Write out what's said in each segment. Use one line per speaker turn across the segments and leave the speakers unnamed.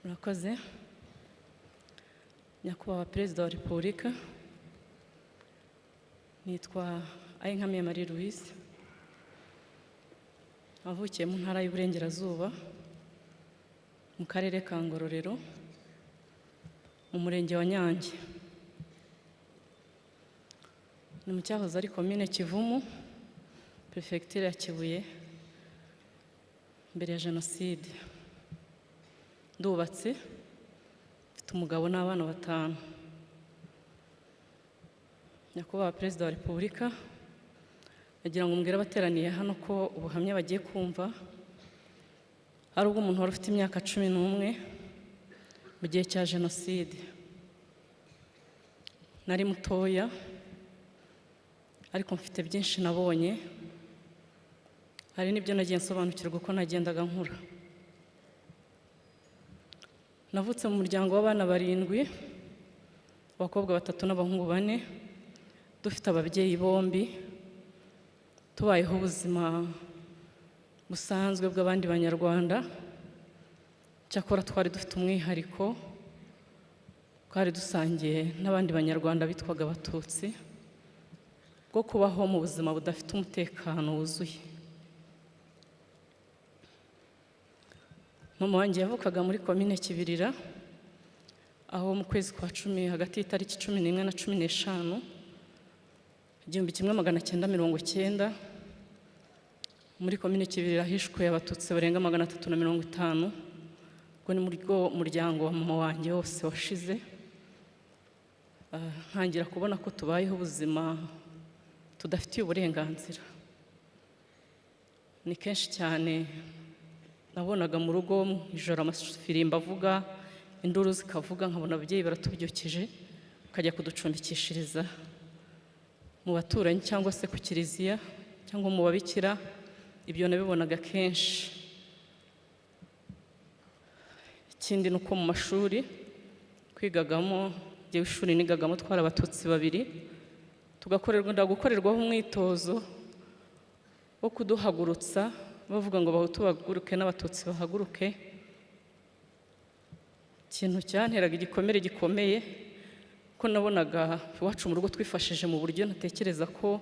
Murakoze. Nyakubahwa Perezida wa Repubulika, nitwa Ayinkamiye Marie Louise, navukiye mu ntara y'Uburengerazuba mu karere ka Ngororero mu murenge wa Nyange. Ni mu cyahoze ari komine Kivumu, prefecture ya Kibuye, mbere ya Jenoside. Ndubatse, mfite umugabo n'abana 5. Nyakubahwa Perezida wa Repubulika, nagira ngo mbwire abateraniye hano ko ubuhamya bagiye kumva ari ubw'umuntu wari ufite imyaka 11 mu gihe cya Jenoside. Nari mutoya, ariko mfite byinshi nabonye, hari n'ibyo nagiye nsobanukirwa uko nagendaga nkura. Navutse mu muryango w'abana 7, abakobwa 3 n'abahungu 4, dufite ababyeyi bombi, tubayeho ubuzima busanzwe bw'abandi banyarwanda. Cyakora twari dufite umwihariko, twari dusangiye n'abandi banyarwanda bitwaga Abatutsi, bwo kubaho mu buzima budafite umutekano wuzuye. Mama wanjye yavukaga muri komine Kibirira, aho mu kwezi kwa 10 hagati y'itariki 11 na 15 1990 muri komine Kibirira hishwe Abatutsi barenga 350. Ubwo ni muri muryango wa mama wanjye wose washize. Ntangira kubona ko tubayeho ubuzima tudafitiye uburenganzira. Ni kenshi cyane nabonaga mu rugo ijoro amafirimba avuga, induru zikavuga, nkabona ababyeyi baratubyukije bakajya kuducumbikishiriza mu baturanyi cyangwa se ku kiliziya cyangwa mu babikira. Ibyo nabibonaga kenshi. Ikindi nuko mu mashuri kwigagamo, igihe ishuri nigagamo twari Abatutsi 2, gukorerwaho umwitozo wo kuduhagurutsa bavuga ngo Abahutu bahaguruke n'Abatutsi bahaguruke. Ikintu cyanteraga igikomere gikomeye ko nabonaga iwacu mu rugo twifashije mu buryo natekereza ko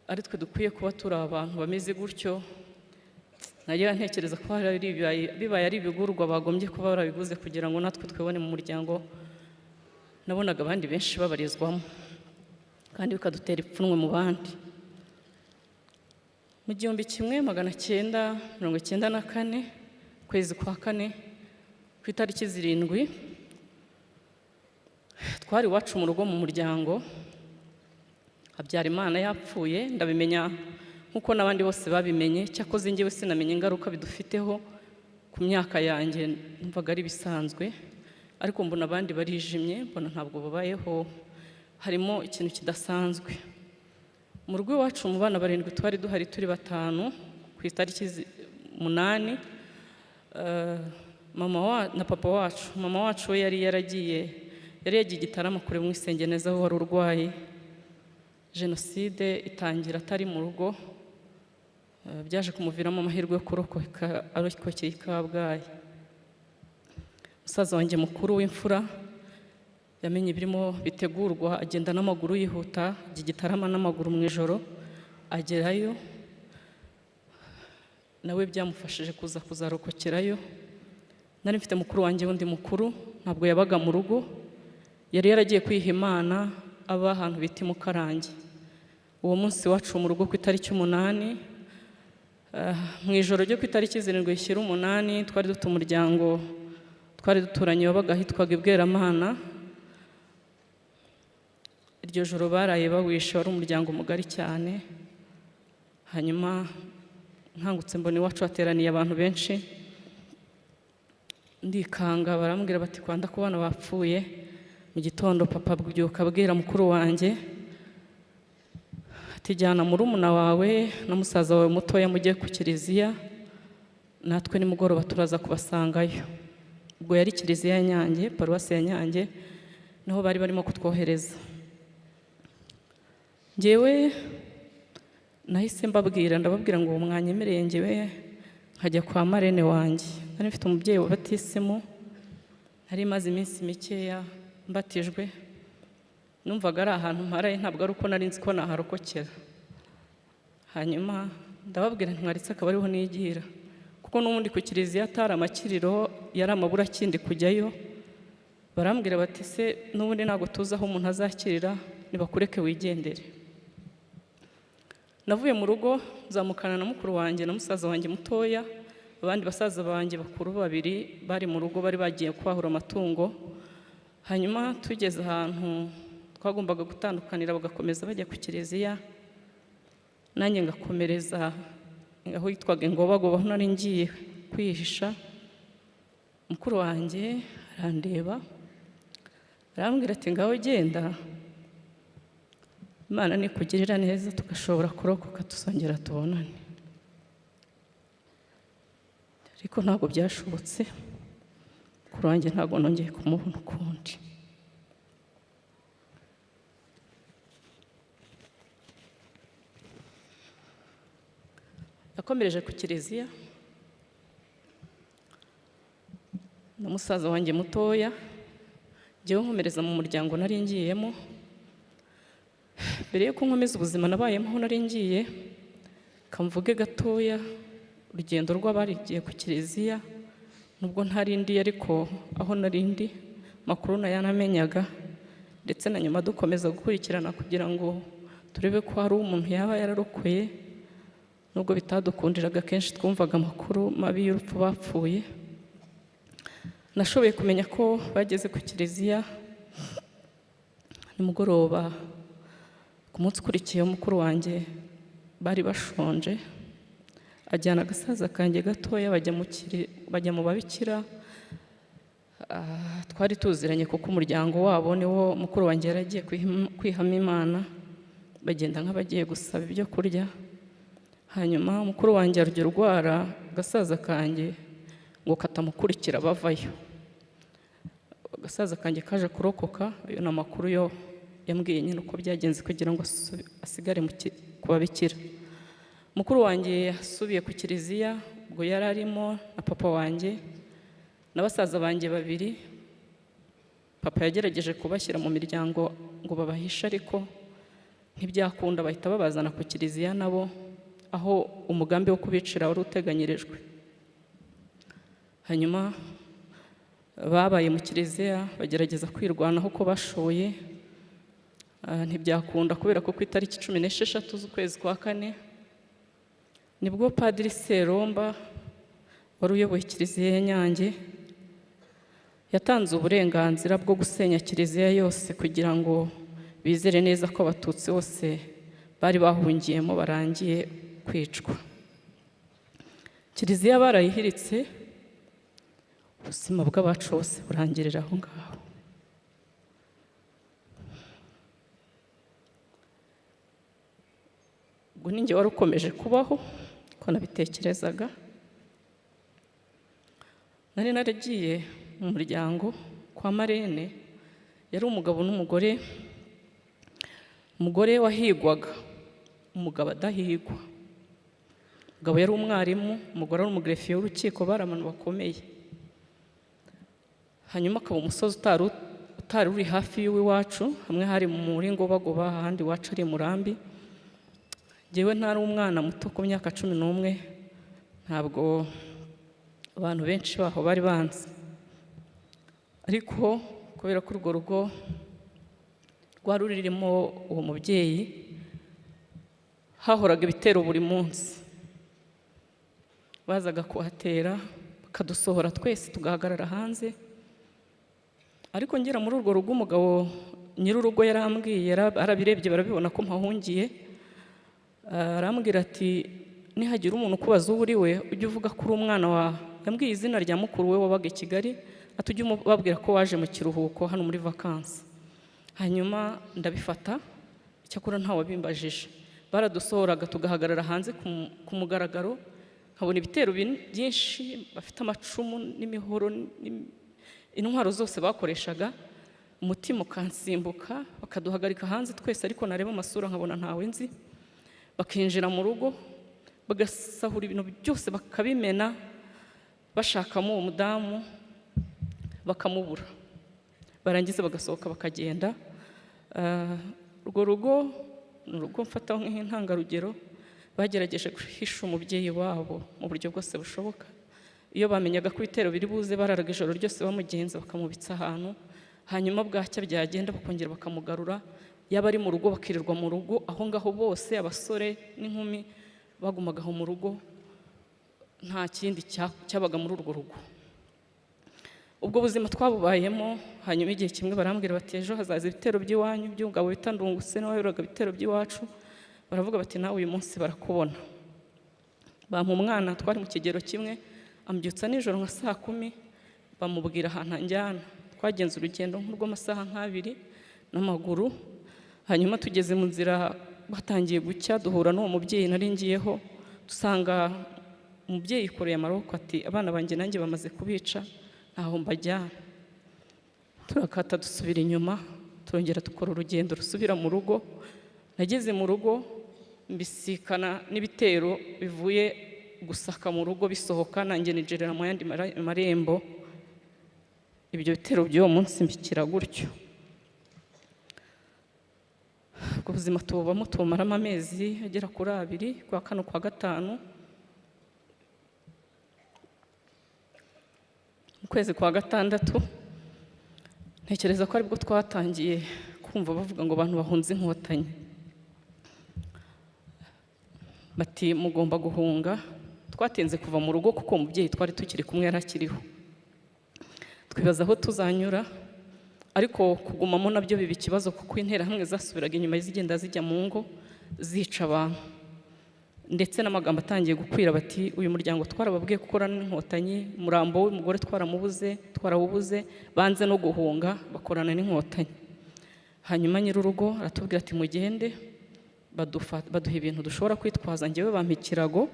ari twe dukwiye kuba turi abantu bameze gutyo. Nagira ntekereza ko bibaye ari ibigurwa bagombye kuba barabiguze kugira ngo natwe twebone mu muryango. Nabonaga abandi benshi babarizwamo kandi bikadutera ipfunwe mu bandi. Mu 1994 kwezi kwa 4 ku itariki 7 twari iwacu mu rugo mu muryango. Habyarimana yapfuye, ndabimenya nkuko n'abandi bose babimenye. Cyakoze njyewe sinamenye ingaruka bidufiteho ku myaka yanjye, numvaga ari bisanzwe, ariko mbona abandi barijimye, mbona ntabwo babayeho, harimo ikintu kidasanzwe. Mu rugo iwacu mu bana 7 twari duhari turi 5 ku itariki 8. Mama na papa wacu, mama wacu we yari yagiye Gitarama kure mu isengeneza aho wari urwaye. Jenoside itangira atari mu rugo, byaje kumuviramo amahirwe yo kurokoka arokokeye i Kabgayi. Musaza wanjye mukuru w'imfura yamenye birimo bitegurwa, agenda n'amaguru yihuta, Gitarama n'amaguru mu ijoro, agerayo. Nawe byamufashije kuzarokokerayo. Nari mfite mukuru wanjye wundi mukuru, ntabwo yabaga mu rugo, yari yaragiye kwiha Imana aba ahantu bita Mukarange. Uwo munsi wacu mu rugo ku itariki 8, mu ijoro ryo ku itariki 7 ishyira 8, twari dufite umuryango twari duturanye wabaga hitwaga Ibweramana. Iryo joro baraye bawishe, wari umuryango mugari cyane. Hanyuma nkangutse mbona iwacu hateraniye abantu benshi, ndikanga, barambwira bati kwanda ku bana bapfuye. Mu gitondo papa byuka abwira mukuru wanjye ati jyana murumuna wawe na musaza wawe mutoya mujye ku kiliziya, natwe nimugoroba turaza kubasangayo. Ubwo yari kiliziya ya Nyange, paruwasi ya Nyange, niho bari barimo kutwohereza. Njyewe nahise ndababwira ngo mwanyemereye njyewe nkajya kwa marene wanjye. Nari mfite umubyeyi wa batisimu hari maze iminsi mikeya mbatijwe, numvaga ari ahantu mparaye, ntabwo ari uko nari nzi ko naharokokera. Hanyuma ndababwira ntwaritse akaba ariho nigira, kuko n'ubundi ku kiliziya atari amakiriro, yari amaburakindi kujyayo. Barambwira bati se n'ubundi ntabwo tuzi aho umuntu azakirira, nibakureke wigendere. Navuye mu rugo nzamukana na mukuru wanjye na musaza wanjye mutoya, abandi basaza banjye bakuru babiri bari mu rugo, bari bagiye kwahura amatungo. Hanyuma tugeze ahantu twagombaga gutandukanira, bagakomeza bajya ku kiliziya, nanjye ngakomereza aho yitwaga Ingobagoba, aho nari ngiye kwihisha. Mukuru wanjye arandeba arambwira ati ngaho genda, Imana nikugirira neza tugashobora kurokoka tuzongera tubonane. Ariko ntabwo byashobotse, mukuru wanjye ntabwo nongeye kumubona ukundi. Yakomereje ku kiliziya na musaza wanjye mutoya, njyewe nkomereza mu muryango nari ngiyemo. Mbere yuko nkomeza ubuzima nabayemo aho nari ngiye, kamvuge gatoya urugendo rw'abarigiye ku kiliziya, nubwo ntarindi ariko aho narindi makuru nayanamenyaga, ndetse na nyuma dukomeza gukurikirana kugira ngo turebe ko hari umuntu yaba yararokoye, nubwo bitadukundiraga. Kenshi twumvaga amakuru mabi y'urupfu bapfuye. Nashoboye kumenya ko bageze ku kiliziya nimugoroba. Ku munsi ukurikiye mukuru wanjye bari bashonje, ajyana agasaza kanjye gatoya bajya mu babikira. Twari tuziranye kuko umuryango wabo niwo mukuru wanjye yaragiye kwihama Imana, bagenda nk'abagiye gusaba ibyo kurya. Hanyuma mukuru wanjye arujya rwara, agasaza kanjye ngo katamukurikira bavayo. Agasaza kanjye kaje kurokoka, ayo ni amakuru yo yambwiye nyine uko byagenze kugira ngo asigare ku babikira. Mukuru wanjye yasubiye ku kiliziya, ubwo yari arimo na papa wanjye na basaza banjye babiri. Papa yagerageje kubashyira mu miryango ngo babahishe, ariko ntibyakunda, bahita babazana ku kiliziya nabo, aho umugambi wo kubicira wari uteganyirijwe. Hanyuma babaye mu kiliziya bagerageza kwirwanaho uko bashoboye, ntibyakunda, kubera ko ku itariki 16 z'ukwezi kwa 4 nibwo Padiri Seromba wari uyoboye kiliziya ya Nyange yatanze uburenganzira bwo gusenya kiliziya yose, kugira ngo bizere neza ko abatutsi bose bari bahungiyemo barangiye kwicwa. Kiliziya barayihiritse, ubuzima bw'abacu bose burangirira aho ngaho. Ubwo ninjye wari ukomeje kubaho ko nabitekerezaga. Nari naragiye mu muryango kwa Marene, yari umugabo n'umugore. Umugore wahigwaga, umugabo adahigwa. Umugabo yari umwarimu, umugore ari umugerefiye w'urukiko, bari abantu bakomeye. Hanyuma akaba umusozi utari uri hafi y'iwacu, hamwe hari muri Ngobagoba, ahandi iwacu ari Murambi. Njyewe ntari umwana muto ku myaka 11, ntabwo abantu benshi baho bari banzi, ariko kubera ko urwo rugo rwari rurimo uwo mubyeyi, hahoraga ibitero buri munsi. Bazaga kuhatera bakadusohora twese tugahagarara hanze. Ariko ngera muri urwo rugo, umugabo nyir'urugo yarambwiye, arabirebye barabibona ko mpahungiye. Arambwira ati nihagira umuntu kubaza uwo uri we, ujye uvuga ko uri umwana wa, yambwiye izina rya mukuru we wabaga i Kigali, ati ujye ubabwira ko waje mu kiruhuko hano muri vacances. Hanyuma ndabifata, icyakora ntawe bimbajije. Baradusohoraga tugahagarara hanze ku mugaragaro, nkabona ibitero byinshi, bafite amacumu n'imihoro, intwaro zose bakoreshaga. Umutima ukansimbuka, bakaduhagarika hanze twese, ariko nareba amasura nkabona ntawe nzi. Bakinjira mu rugo, bagasahura ibintu byose bakabimena, bashakamo uwo mudamu. bakamubura, barangiza bagasohoka bakagenda. Urwo rugo ni urugo mfataho nk'intangarugero, bagerageje guhisha umubyeyi wabo mu buryo bwose bushoboka. Iyo bamenyaga ko ibitero biri buze, bararaga ijoro ryose bamugenza bakamubitsa ahantu, hanyuma bwacya byagenda bakongera bakamugarura. Yaba ari mu rugo bakirirwa mu rugo aho ngaho, bose abasore n'inkumi bagumaga aho mu rugo, nta kindi cyabaga muri urwo rugo. Ubwo buzima twabubayemo, hanyuma igihe kimwe barambwira bati ejo hazaza ibitero by'iwanyu, by'umugabo bita Ndungutse nawe wayoboraga ibitero by'iwacu. Baravuga bati nawe uyu munsi barakubona. Bampa umwana twari mu kigero kimwe, ambyutsa nijoro nka 10:00, bamubwira ahantu anjyana. Twagenze urugendo nk'urw'amasaha 2 n'amaguru, hanyuma tugeze mu nzira batangiye gucya, duhura n'uwo mubyeyi nari ngiyeho, dusanga umubyeyi yikoreye amaboko ati abana banjye nanjye bamaze kubica, ntaho mbajyana. Turakata dusubira inyuma, turongera dukora urugendo rusubira mu rugo. Nageze mu rugo mbisikana n'ibitero bivuye gusaka mu rugo bisohoka, nanjye nigerera mu yandi marembo. Ibyo bitero by'uwo munsi mbikira gutyo. Ubwo buzima tubamo tubumaramo amezi agera kuri 2, kwa 4 kwa 5. Mu kwezi kwa 6 ntekereza ko aribwo twatangiye kumva bavuga ngo abantu bahunze Inkotanyi, bati mugomba guhunga. Twatinze kuva mu rugo kuko umubyeyi twari tukiri kumwe yarakiriho. Twibaza aho tuzanyura, ariko kugumamo nabyo biba ikibazo kuko interahamwe zasubiraga inyuma zigenda zijya mu ngo zica abantu, ndetse n'amagambo atangiye gukwira bati uyu muryango twarababwiye gukorana n'Inkotanyi, umurambo w'umugore twarawubuze, banze no guhunga bakorana n'Inkotanyi. Hanyuma nyir'urugo aratubwira ati mugende, baduha ibintu dushobora kwitwaza. Njyewe bampa ikirago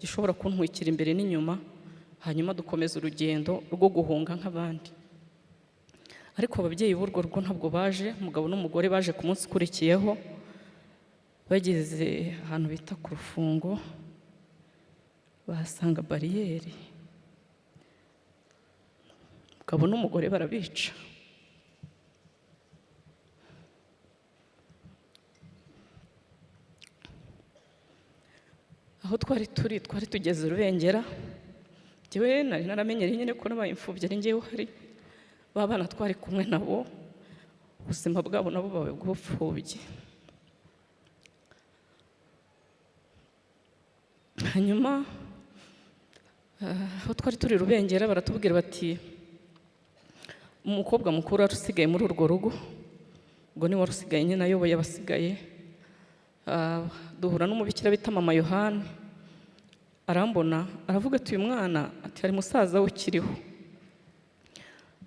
gishobora kuntwikira imbere n'inyuma, hanyuma dukomeza urugendo rwo guhunga nk'abandi. Ariko ababyeyi b'urwo rugo ntabwo baje, umugabo n'umugore baje ku munsi ukurikiyeho. Bageze ahantu bita ku Rufungo, bahasanga bariyeri, umugabo n'umugore barabica. Aho twari tugeze Rubengera, njyewe nari naramenyereye nyine ko nabaye imfubyi ari njyewe uhari. Ba bana twari kumwe nabo, ubuzima bwabo nabo bawe bw'ubupfubyi. Hanyuma aho twari turi Rubengera baratubwira bati umukobwa mukuru wari usigaye muri urwo rugo, ubwo ni wari usigaye nyine ayoboye abasigaye. Duhura n'umubikira bita Mama Yohani, arambona aravuga ati uyu mwana ati hari musaza we ukiriho.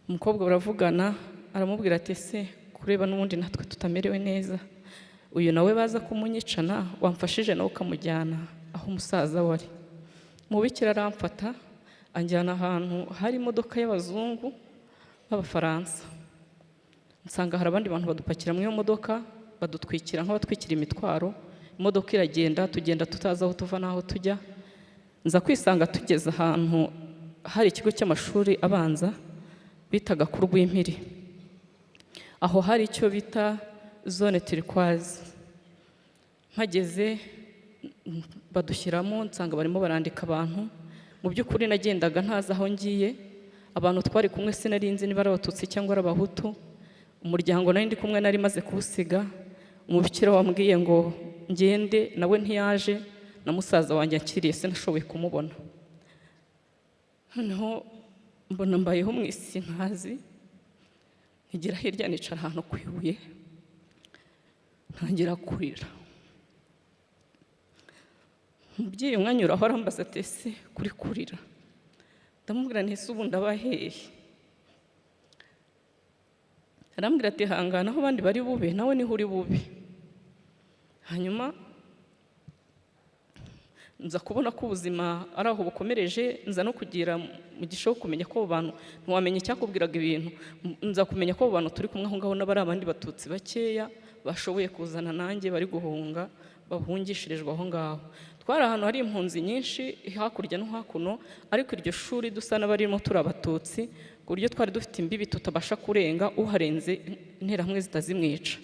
Umukobwa baravugana, aramubwira ati ese kureba n'ubundi natwe tutamerewe neza, uyu nawe baza kumunyicana, wamfashije nawe ukamujyana aho umusaza wari. Umubikira aramfata anjyana ahantu hari imodoka y'abazungu b'Abafaransa. Nsanga hari abandi bantu badupakira mu iyo modoka, badutwikira nk'abatwikira imitwaro. Imodoka iragenda, tugenda tutazi aho tuva n'aho tujya. Nza kwisanga tugeze ahantu hari ikigo cy'amashuri abanza bitaga ku Rwimpiri. Aho hari icyo bita zone turquoise. Mpageze badushyiramo, nsanga barimo barandika abantu. Mu by'ukuri nagendaga ntazi aho ngiye, abantu twari kumwe sinarinzi niba ari Abatutsi cyangwa ari Abahutu. Umuryango nari ndi kumwe nari maze kuwusiga. Umubikira wambwiye ngo ngende, nawe ntiyaje, na musaza wanjye akiriye sinashoboye kumubona. Noneho mbona mbayeho mu isi ntazi, ntigira hirya nicara ahantu ku ibuye, ntangira kurira. Umubyeyi umwanyuraho arambaza ati ese kuri kurira? Ndamubwira nti ese ubu ndaba hehe? Arambwira ati hangana, aho abandi bari bube nawe niho uri bube. Hanyuma nza kubona ko ubuzima ari aho bukomereje, nza no kugira mu gisho kumenya ko abantu ntiwamenya icyakubwiraga ibintu. Nza kumenya ko abantu turi kumwe aho ngaho n'abari abandi Batutsi bakeya bashoboye kuzana nanjye bari guhunga, bahungishirijwe aho ngaho. Twari ahantu hari impunzi nyinshi hakurya no hakuno, ariko iryo shuri dusa n'abarimo turi Abatutsi ku buryo twari dufite imbibi tutabasha kurenga, uharenze interahamwe zitazimwica.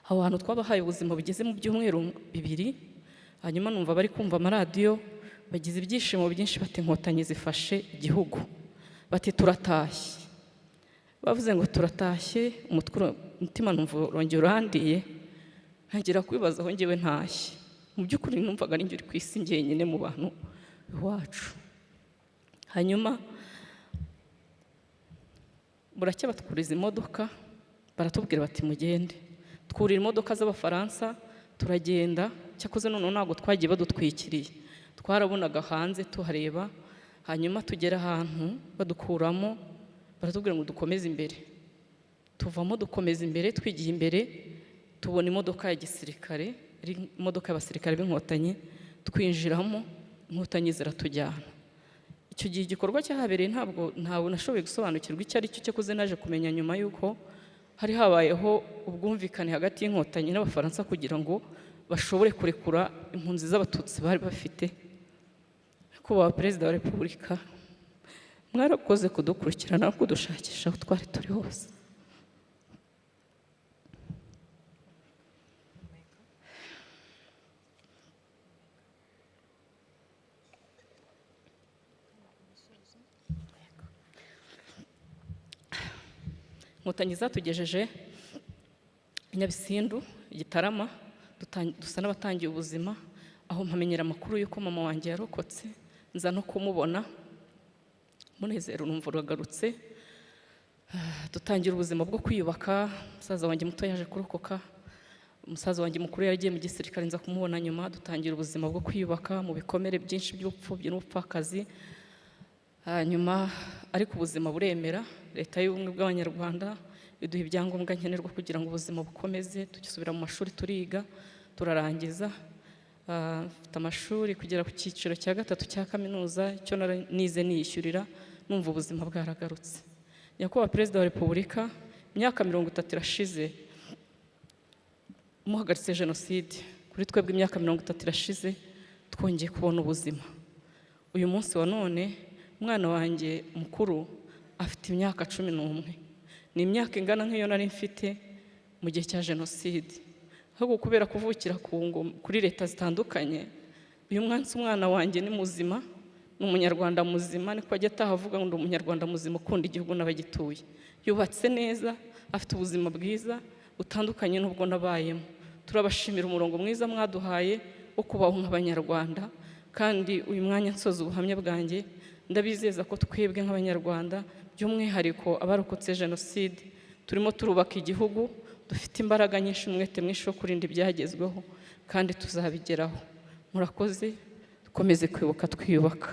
Aho hantu twabahaye ubuzima bugeze mu byumweru 2, hanyuma numva bari kumva amaradiyo, bagize ibyishimo byinshi, bati inkotanyi zifashe igihugu, bati turatashye. Bavuze ngo turatashye, umutima numva urongera urandiye, ntangira kwibaza aho ngewe ntashye. Mu by'ukuri numvaga ari njye uri ku isi njyenyine mu bantu iwacu. Hanyuma buracya batwuriza imodoka, baratubwira bati mugende. Twurira imodoka z'Abafaransa turagenda, cyakoze none ntabwo twagiye badutwikiriye, twarabonaga hanze tuhareba. Hanyuma tugera ahantu badukuramo, baratubwira ngo dukomeze imbere. Tuvamo dukomeza imbere, twigiye imbere, tubona imodoka ya gisirikare, imodoka y'abasirikare b'inkotanyi, twinjiramo, inkotanyi ziratujyana. Icyo gihe igikorwa cyahabereye ntabwo nashoboye gusobanukirwa icyo ari cyo, cyakoze naje kumenya nyuma y'uko hari habayeho ubwumvikane hagati y'inkotanyi n'Abafaransa kugira ngo bashobore kurekura impunzi z'Abatutsi bari bafite. Nyakubahwa Perezida wa Repubulika, mwarakoze kudukurikirana no kudushakisha aho twari turi hose. Inkotanyi zatugejeje Nyabisindu, Gitarama, dusa n'abatangiye ubuzima, aho mpamenyera amakuru y'uko mama wanjye yarokotse, nza no kumubona, munezero numva uragarutse. Dutangira ubuzima bwo kwiyubaka. Musaza wanjye muto yaje kurokoka, umusaza wanjye mukuru yagiye mu gisirikare, nza kumubona nyuma. Dutangira ubuzima bwo kwiyubaka mu bikomere byinshi by'ubupfubyi n'ubupfakazi. Hanyuma ariko ubuzima buremera, leta y'ubumwe bw'Abanyarwanda iduha ibyangombwa nkenerwa kugira ngo ubuzima bukomeze. Tugisubira mu mashuri turiga, turarangiza. Mfite amashuri kugera ku cyiciro cya 3 cya kaminuza, icyo nize niyishyurira, numva ubuzima bwaragarutse. Nyakubahwa Perezida wa Repubulika, imyaka 30 irashize muhagaritse jenoside. Kuri twebwe imyaka 30 irashize twongeye kubona ubuzima. Uyu munsi wa none umwana wanjye mukuru afite imyaka 11. Ni imyaka ingana nk'iyo nari mfite mu gihe cya jenoside. Ahubwo kubera kuvukira kuri leta zitandukanye, uyu umwana wanjye ni muzima, ni umunyarwanda muzima, niko ajya ataha avuga ngo ndi umunyarwanda muzima ukunda igihugu n'abagituye. Yubatse neza, afite ubuzima bwiza butandukanye n'ubwo nabayemo. Turabashimira umurongo mwiza mwaduhaye wo kubaho nk'Abanyarwanda, kandi uyu mwanya nsoza ubuhamya bwanjye ndabizeza ko twebwe nk'Abanyarwanda, by'umwihariko abarokotse jenoside, turimo turubaka igihugu, dufite imbaraga nyinshi, umwete mwinshi wo kurinda ibyagezweho, kandi tuzabigeraho. Murakoze, dukomeze kwibuka twiyubaka.